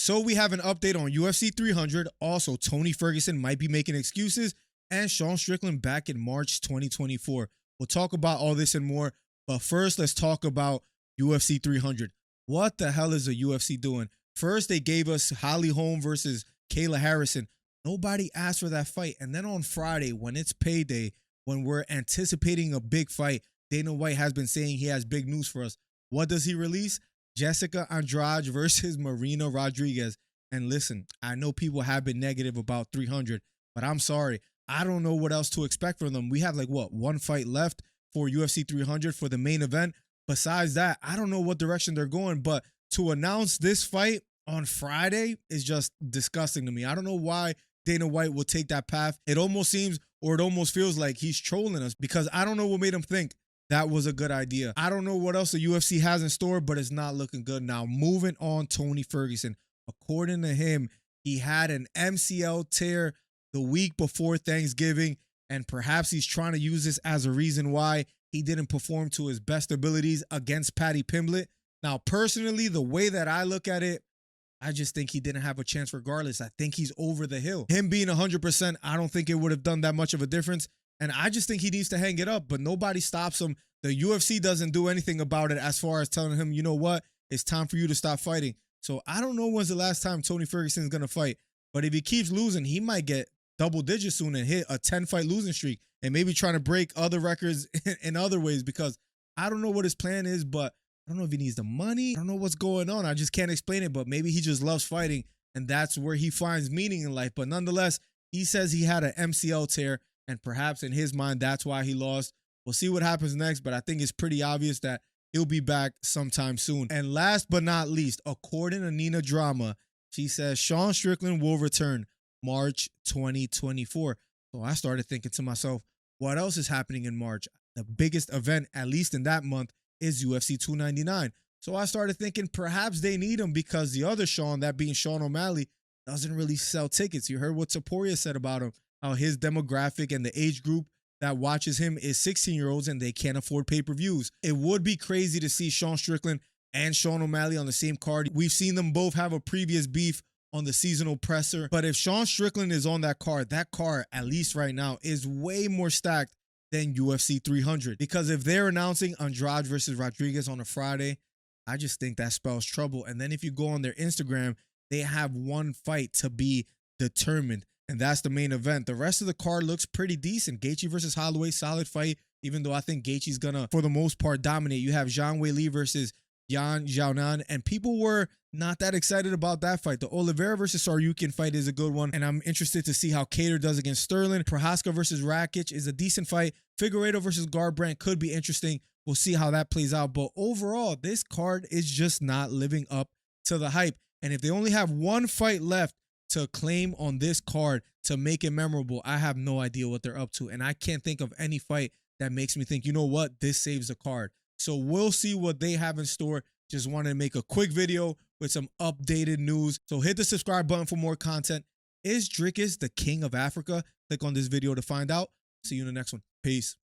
So we have an update on UFC 300. Also, Tony Ferguson might be making excuses, and Sean Strickland back in March 2024. We'll talk about all this and more. But first, let's talk about UFC 300. What the hell is the UFC doing? First, they gave us Holly Holm versus Kayla Harrison. Nobody asked for that fight. And then on Friday, when it's payday, when we're anticipating a big fight, Dana White has been saying he has big news for us. What does he release? Jessica Andrade versus Marina Rodriguez. And listen, I know people have been negative about 300, but I'm sorry. I don't know what else to expect from them. We have one fight left for UFC 300 for the main event. Besides that, I don't know what direction they're going, but to announce this fight on Friday is just disgusting to me. I don't know why Dana White will take that path. It almost seems, or it almost feels like he's trolling us, because I don't know what made him think that was a good idea. I don't know what else the UFC has in store, but it's not looking good. Now, moving on, Tony Ferguson. According to him, he had an MCL tear the week before Thanksgiving, and perhaps he's trying to use this as a reason why he didn't perform to his best abilities against Paddy Pimblett. Now, personally, the way that I look at it, I just think he didn't have a chance regardless. I think he's over the hill. Him being 100%, I don't think it would have done that much of a difference. And I just think he needs to hang it up, but nobody stops him. The UFC doesn't do anything about it as far as telling him, you know what, it's time for you to stop fighting. So I don't know when's the last time Tony Ferguson is going to fight. But if he keeps losing, he might get double digits soon and hit a 10-fight losing streak and maybe trying to break other records in other ways, because I don't know what his plan is, but I don't know if he needs the money. I don't know what's going on. I just can't explain it, but maybe he just loves fighting, and that's where he finds meaning in life. But nonetheless, he says he had an MCL tear, and perhaps in his mind, that's why he lost. We'll see what happens next, but I think it's pretty obvious that he'll be back sometime soon. And last but not least, according to Nina Drama, she says Sean Strickland will return March 2024. So I started thinking to myself, what else is happening in March? The biggest event, at least in that month, is UFC 299. So I started thinking perhaps they need him, because the other Sean, that being Sean O'Malley, doesn't really sell tickets. You heard what Taporia said about him, how his demographic and the age group that watches him is 16-year-olds and they can't afford pay-per-views. It would be crazy to see Sean Strickland and Sean O'Malley on the same card. We've seen them both have a previous beef on the seasonal presser. But if Sean Strickland is on that card, at least right now, is way more stacked than UFC 300. Because if they're announcing Andrade versus Rodriguez on a Friday, I just think that spells trouble. And then if you go on their Instagram, they have one fight to be determined, and that's the main event. The rest of the card looks pretty decent. Gaethje versus Holloway, solid fight, even though I think Gaethje's gonna, for the most part, dominate. You have Zhang Weili versus Yan Xiaonan, and people were not that excited about that fight. The Oliveira versus Saryukin fight is a good one, and I'm interested to see how Kattar does against Sterling. Prohaska versus Rakic is a decent fight. Figueiredo versus Garbrandt could be interesting. We'll see how that plays out. But overall, this card is just not living up to the hype. And if they only have one fight left to claim on this card to make it memorable, I have no idea what they're up to. And I can't think of any fight that makes me think, you know what, this saves the card. So we'll see what they have in store. Just wanted to make a quick video with some updated news. So hit the subscribe button for more content. Is Drickus the king of Africa? Click on this video to find out. See you in the next one. Peace.